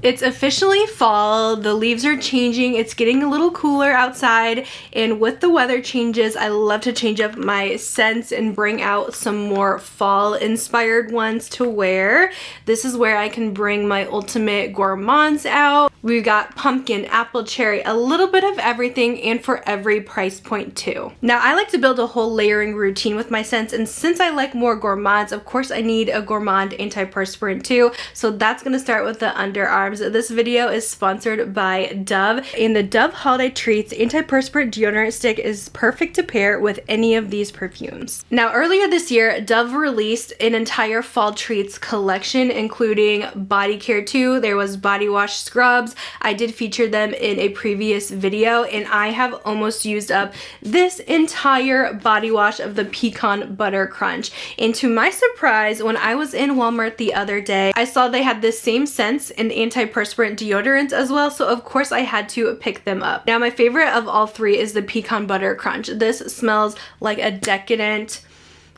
It's officially fall, the leaves are changing, it's getting a little cooler outside, and with the weather changes, I love to change up my scents and bring out some more fall inspired ones to wear. This is where I can bring my ultimate gourmands out. We've got pumpkin, apple, cherry, a little bit of everything, and for every price point too. Now I like to build a whole layering routine with my scents, and since I like more gourmands, of course I need a gourmand antiperspirant too, so that's gonna start with the underarms. This video is sponsored by Dove, and the Dove Holiday Treats Antiperspirant Deodorant Stick is perfect to pair with any of these perfumes. Now earlier this year, Dove released an entire fall treats collection including body care too. There was body wash scrubs. I did feature them in a previous video, and I have almost used up this entire body wash of the Pecan Butter Crunch. And to my surprise, when I was in Walmart the other day, I saw they had the same scents and antiperspirant deodorants as well, so of course I had to pick them up. Now my favorite of all three is the Pecan Butter Crunch. This smells like a decadent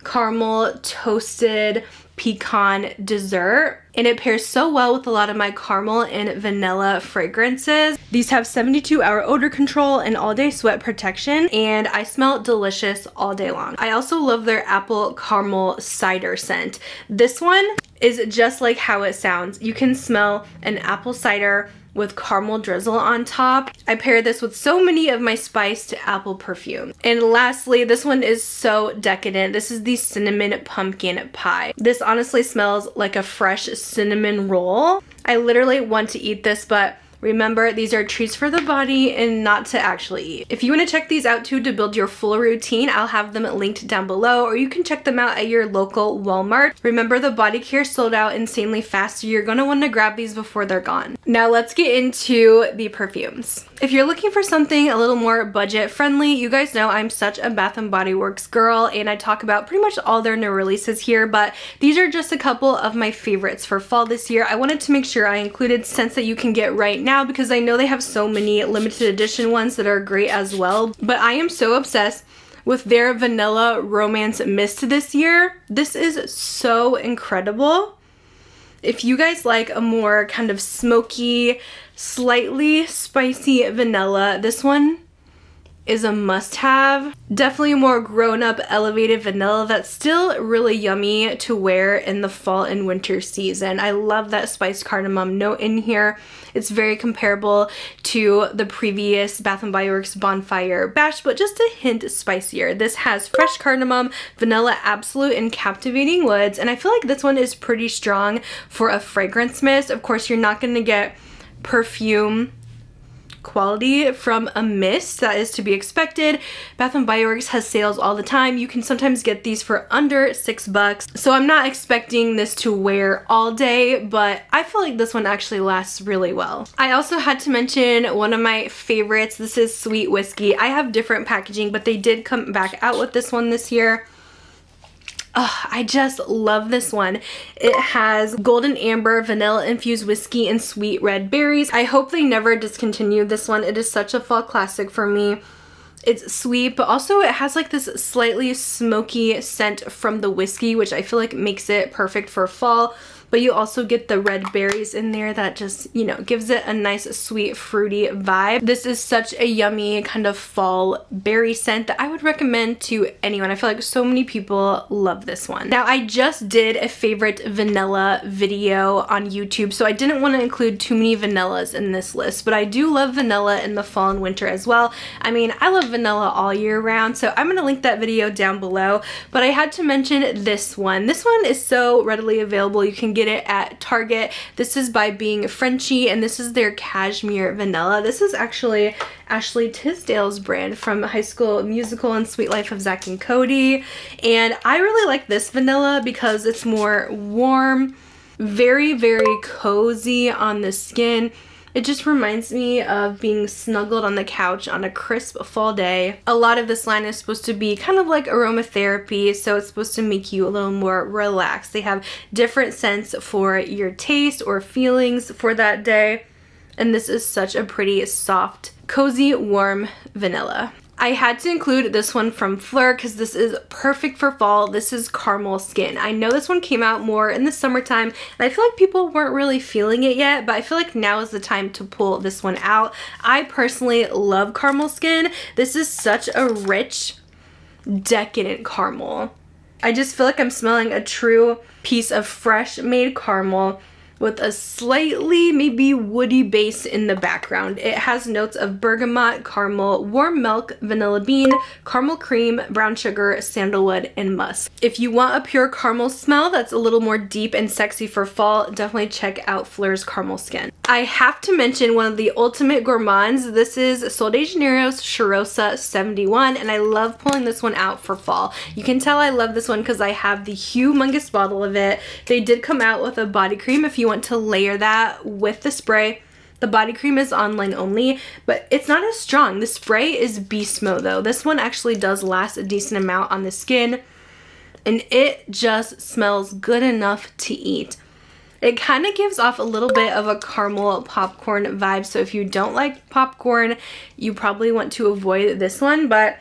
caramel toasted pecan dessert, and it pairs so well with a lot of my caramel and vanilla fragrances. These have 72-hour odor control and all-day sweat protection, and I smell delicious all day long. I also love their apple caramel cider scent. This one is just like how it sounds. You can smell an apple cider with caramel drizzle on top. I pair this with so many of my spiced apple perfume. And lastly, this one is so decadent. This is the cinnamon pumpkin pie. This honestly smells like a fresh cinnamon roll. I literally want to eat this, but remember, these are treats for the body and not to actually eat. If you want to check these out too to build your full routine, I'll have them linked down below, or you can check them out at your local Walmart. Remember, the body care sold out insanely fast, so you're going to want to grab these before they're gone. Now let's get into the perfumes. If you're looking for something a little more budget friendly, you guys know I'm such a Bath & Body Works girl, and I talk about pretty much all their new releases here, but these are just a couple of my favorites for fall this year. I wanted to make sure I included scents that you can get right now because I know they have so many limited edition ones that are great as well. But I am so obsessed with their Vanilla Romance Mist this year. This is so incredible. If you guys like a more kind of smoky, slightly spicy vanilla, this one is a must-have. Definitely more grown-up elevated vanilla that's still really yummy to wear in the fall and winter season. I love that spiced cardamom note in here. It's very comparable to the previous Bath & Body Works Bonfire Bash, but just a hint spicier. This has fresh cardamom, vanilla absolute, and captivating woods, and I feel like this one is pretty strong for a fragrance mist. Of course, you're not going to get perfume quality from a mist, that is to be expected. Bath & Body Works has sales all the time. You can sometimes get these for under $6, so I'm not expecting this to wear all day, but I feel like this one actually lasts really well. I also had to mention one of my favorites. This is Sweet Whiskey. I have different packaging, but they did come back out with this one this year. Oh, I just love this one. It has golden amber, vanilla infused whiskey, and sweet red berries. I hope they never discontinue this one. It is such a fall classic for me. It's sweet, but also it has like this slightly smoky scent from the whiskey, which I feel like makes it perfect for fall. But you also get the red berries in there that just, you know, gives it a nice sweet fruity vibe. This is such a yummy kind of fall berry scent that I would recommend to anyone. I feel like so many people love this one. Now I just did a favorite vanilla video on YouTube, so I didn't want to include too many vanillas in this list, but I do love vanilla in the fall and winter as well. I mean, I love vanilla all year round, so I'm going to link that video down below, but I had to mention this one. This one is so readily available. You can get it at Target. This is by Being Frenchy, and this is their cashmere vanilla. This is actually Ashley Tisdale's brand from High School Musical and Sweet Life of Zack and Cody, and I really like this vanilla because it's more warm, very, very cozy on the skin. It just reminds me of being snuggled on the couch on a crisp fall day. A lot of this line is supposed to be kind of like aromatherapy, so it's supposed to make you a little more relaxed. They have different scents for your taste or feelings for that day, and this is such a pretty soft, cozy, warm vanilla. I had to include this one from Fleur because this is perfect for fall. This is Caramel Skin. I know this one came out more in the summertime, and I feel like people weren't really feeling it yet, but I feel like now is the time to pull this one out. I personally love Caramel Skin. This is such a rich, decadent caramel. I just feel like I'm smelling a true piece of fresh made caramel with a slightly maybe woody base in the background. It has notes of bergamot, caramel, warm milk, vanilla bean, caramel cream, brown sugar, sandalwood, and musk. If you want a pure caramel smell that's a little more deep and sexy for fall, definitely check out Fleur's Caramel Skin. I have to mention one of the ultimate gourmands. This is Sol de Janeiro's Cheirosa 71, and I love pulling this one out for fall. You can tell I love this one because I have the humongous bottle of it. They did come out with a body cream if you want to layer that with the spray. The body cream is online only, but it's not as strong. The spray is beast mode though. This one actually does last a decent amount on the skin, and it just smells good enough to eat. It kind of gives off a little bit of a caramel popcorn vibe, so if you don't like popcorn, you probably want to avoid this one, but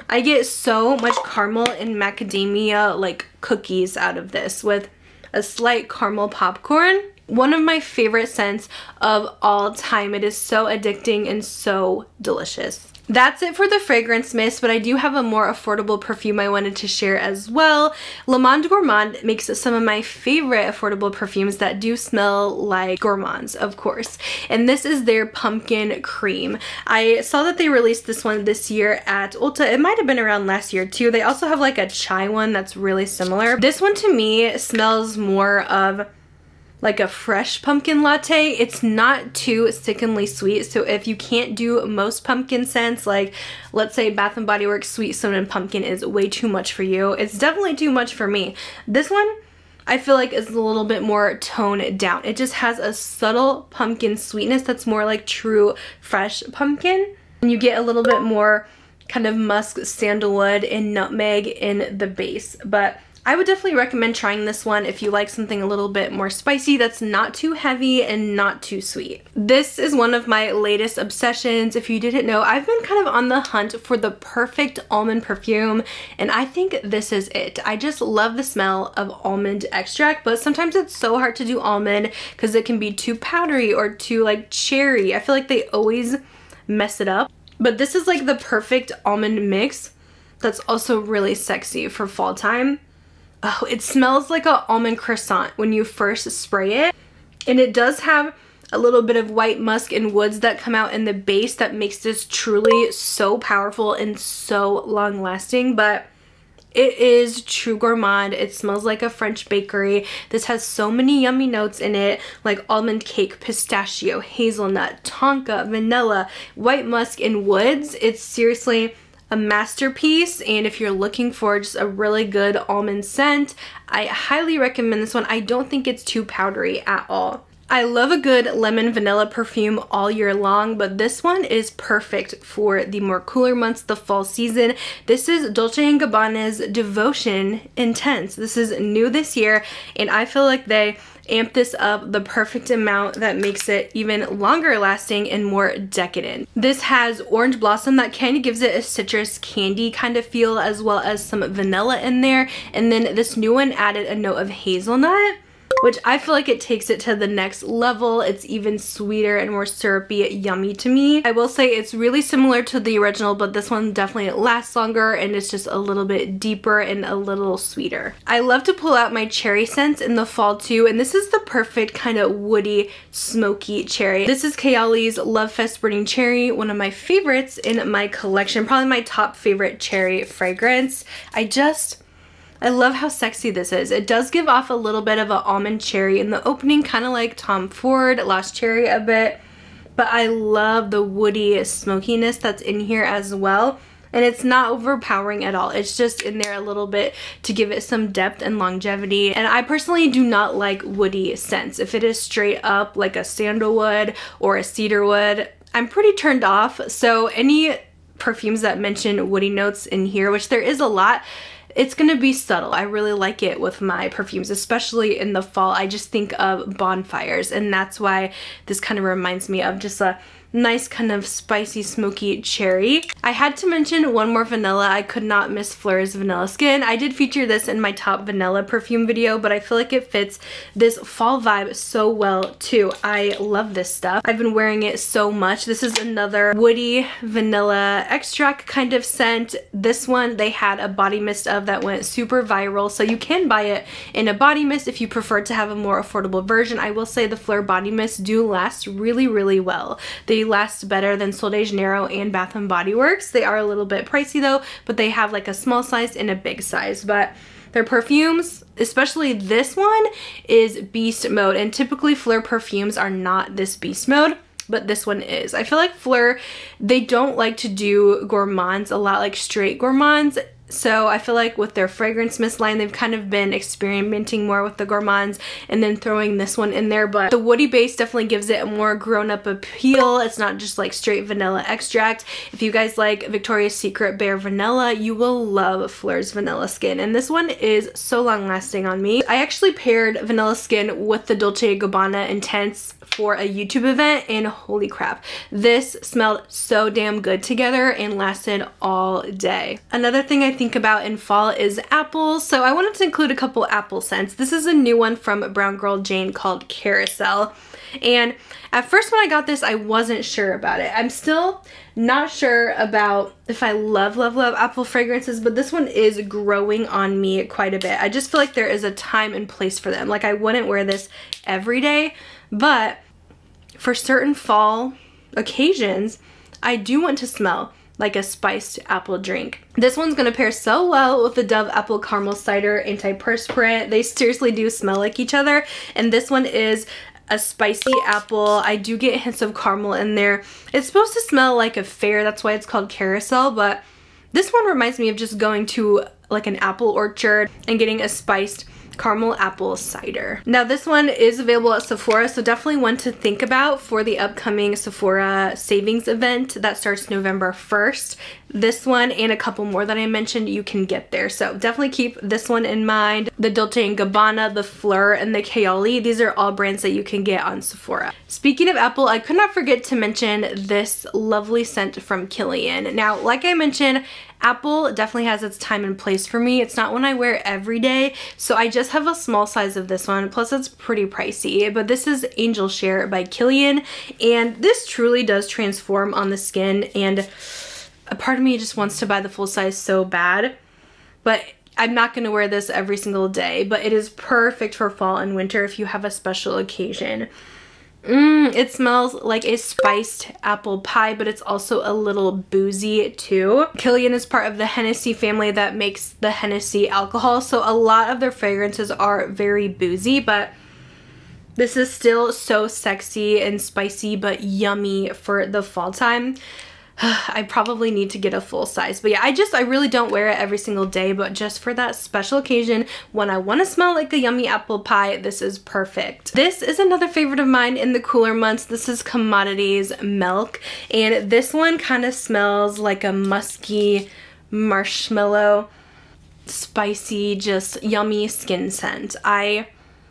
I get so much caramel and macadamia like cookies out of this with a slight caramel popcorn. One of my favorite scents of all time. It is so addicting and so delicious. That's it for the fragrance mist, but I do have a more affordable perfume I wanted to share as well. Gourmand makes some of my favorite affordable perfumes that do smell like gourmands, of course. And this is their pumpkin cream. I saw that they released this one this year at Ulta. It might have been around last year too. They also have like a chai one that's really similar. This one to me smells more of like a fresh pumpkin latte. It's not too sickeningly sweet, so if you can't do most pumpkin scents, like let's say Bath & Body Works Sweet Cinnamon Pumpkin is way too much for you, it's definitely too much for me. This one I feel like is a little bit more toned down. It just has a subtle pumpkin sweetness that's more like true fresh pumpkin, and you get a little bit more kind of musk, sandalwood, and nutmeg in the base. But I would definitely recommend trying this one if you like something a little bit more spicy that's not too heavy and not too sweet. This is one of my latest obsessions. If you didn't know, I've been kind of on the hunt for the perfect almond perfume, and I think this is it. I just love the smell of almond extract, but sometimes it's so hard to do almond because it can be too powdery or too like cherry. I feel like they always mess it up. But this is like the perfect almond mix that's also really sexy for fall time. Oh, it smells like an almond croissant when you first spray it. And it does have a little bit of white musk and woods that come out in the base that makes this truly so powerful and so long lasting. But it is true gourmand. It smells like a French bakery. This has so many yummy notes in it, like almond cake, pistachio, hazelnut, tonka, vanilla, white musk, and woods. It's seriously a masterpiece, and if you're looking for just a really good almond scent, I highly recommend this one. I don't think it's too powdery at all. I love a good lemon vanilla perfume all year long, but this one is perfect for the more cooler months, the fall season. This is Dolce & Gabbana's Devotion Intense. This is new this year, and I feel like they amp this up the perfect amount that makes it even longer lasting and more decadent. This has orange blossom that kind of gives it a citrus candy kind of feel, as well as some vanilla in there, and then this new one added a note of hazelnut, which I feel like it takes it to the next level. It's even sweeter and more syrupy, yummy to me. I will say it's really similar to the original, but this one definitely lasts longer and it's just a little bit deeper and a little sweeter. I love to pull out my cherry scents in the fall too, and this is the perfect kind of woody, smoky cherry. This is Kayali's Lovefest Burning Cherry, one of my favorites in my collection, probably my top favorite cherry fragrance. I love how sexy this is. It does give off a little bit of an almond cherry in the opening, kind of like Tom Ford Lost Cherry a bit, but I love the woody smokiness that's in here as well. And it's not overpowering at all. It's just in there a little bit to give it some depth and longevity. And I personally do not like woody scents. If it is straight up like a sandalwood or a cedarwood, I'm pretty turned off. So any perfumes that mention woody notes in here, which there is a lot, it's gonna be subtle. I really like it with my perfumes, especially in the fall. I just think of bonfires, and that's why this kind of reminds me of just a nice kind of spicy, smoky cherry. I had to mention one more vanilla. I could not miss Fleur's Vanilla Skin. I did feature this in my top vanilla perfume video, but I feel like it fits this fall vibe so well too. I love this stuff. I've been wearing it so much. This is another woody vanilla extract kind of scent. This one they had a body mist of that went super viral, so you can buy it in a body mist if you prefer to have a more affordable version. I will say the Fleur body mists do last really, really well. They last better than Sol de Janeiro and Bath & Body Works. They are a little bit pricey though, but they have like a small size and a big size. But their perfumes, especially this one, is beast mode, and typically Fleur perfumes are not this beast mode, but this one is. I feel like Fleur, they don't like to do gourmands a lot, like straight gourmands. So I feel like with their fragrance mist line, they've kind of been experimenting more with the gourmands and then throwing this one in there. But the woody base definitely gives it a more grown-up appeal. It's not just like straight vanilla extract. If you guys like Victoria's Secret Bare Vanilla, you will love Fleur's Vanilla Skin. And this one is so long lasting on me. I actually paired Vanilla Skin with the Dolce & Gabbana Intense for a YouTube event, and holy crap, this smelled so damn good together and lasted all day. Another thing I think about in fall is apples, so I wanted to include a couple apple scents. This is a new one from Brown Girl Jane called Carousel, and at first when I got this I wasn't sure about it. I'm still not sure about if I love apple fragrances, but this one is growing on me quite a bit. I just feel like there is a time and place for them. Like, I wouldn't wear this every day, but for certain fall occasions, I do want to smell like a spiced apple drink. This one's gonna pair so well with the Dove Apple Caramel Cider Antiperspirant. They seriously do smell like each other, and this one is a spicy apple. I do get hints of caramel in there. It's supposed to smell like a fair, that's why it's called Carousel, but this one reminds me of just going to like an apple orchard and getting a spiced caramel apple cider. Now this one is available at Sephora, so definitely one to think about for the upcoming Sephora savings event that starts November 1st. This one and a couple more that I mentioned you can get there, so definitely keep this one in mind. The Dolce & Gabbana, the Fleur, and the Kaoli, these are all brands that you can get on Sephora. Speaking of apple, I could not forget to mention this lovely scent from Kilian. Now, like I mentioned, apple definitely has its time and place for me. It's not one I wear every day, so I just have a small size of this one, plus it's pretty pricey. But this is Angel Share by Kilian, and this truly does transform on the skin, and a part of me just wants to buy the full size so bad, but I'm not going to wear this every single day. But it is perfect for fall and winter if you have a special occasion. It smells like a spiced apple pie, but it's also a little boozy too. Kilian is part of the Hennessy family that makes the Hennessy alcohol, so a lot of their fragrances are very boozy, but this is still so sexy and spicy but yummy for the fall time. I probably need to get a full size, but yeah, I really don't wear it every single day, but just for that special occasion when I want to smell like a yummy apple pie, this is perfect. This is another favorite of mine in the cooler months. This is Commodities Milk, and this one kind of smells like a musky marshmallow, spicy, just yummy skin scent. I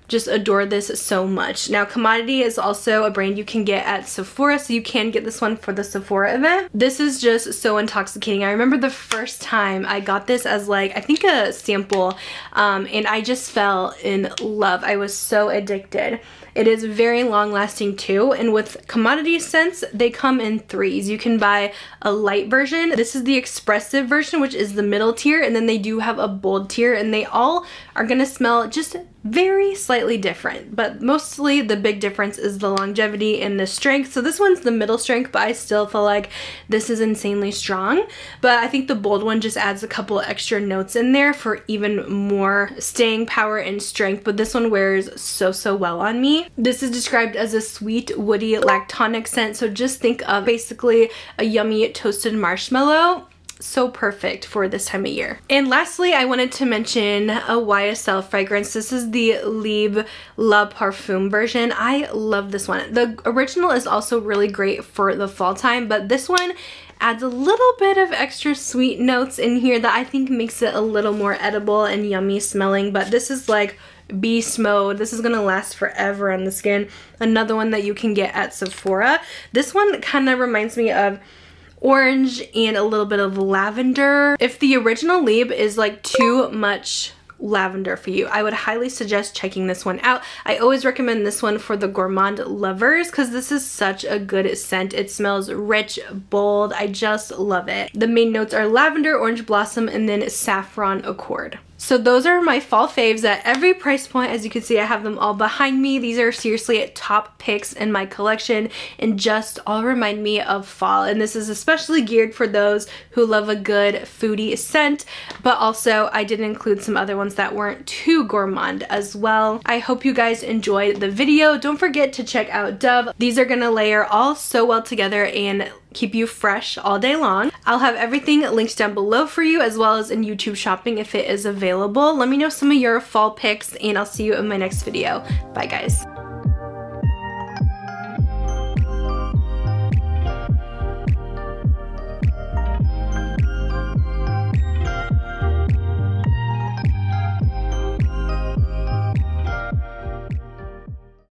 just adore this so much. Now, Commodity is also a brand you can get at Sephora, so you can get this one for the Sephora event. This is just so intoxicating. I remember the first time I got this as like, I think a sample, and I just fell in love. I was so addicted. It is very long lasting too, and with Commodity scents, they come in threes. You can buy a light version. This is the expressive version, which is the middle tier, and then they do have a bold tier, and they all are gonna smell just very slightly different, but mostly the big difference is the longevity and the strength. So this one's the middle strength, but I still feel like this is insanely strong. But I think the bold one just adds a couple extra notes in there for even more staying power and strength, but this one wears so well on me. This is described as a sweet, woody, lactonic scent, so just think of basically a yummy toasted marshmallow. So perfect for this time of year. And lastly, I wanted to mention a YSL fragrance. This is the Libre La Parfum version. I love this one. The original is also really great for the fall time, but this one adds a little bit of extra sweet notes in here that I think makes it a little more edible and yummy smelling, but this is like Beast Mode. This is gonna last forever on the skin. Another one that you can get at Sephora. This one kind of reminds me of orange and a little bit of lavender. If the original Libre is like too much lavender for you, I would highly suggest checking this one out. I always recommend this one for the Gourmand lovers because this is such a good scent. It smells rich, bold. I just love it. The main notes are lavender, orange blossom, and then saffron accord. So those are my fall faves at every price point. As you can see, I have them all behind me. These are seriously top picks in my collection and just all remind me of fall. And this is especially geared for those who love a good foodie scent, but also I did include some other ones that weren't too gourmand as well. I hope you guys enjoyed the video. Don't forget to check out Dove. These are gonna layer all so well together and keep you fresh all day long. I'll have everything linked down below for you, as well as in YouTube shopping if it is available. Let me know some of your fall picks and I'll see you in my next video. Bye guys.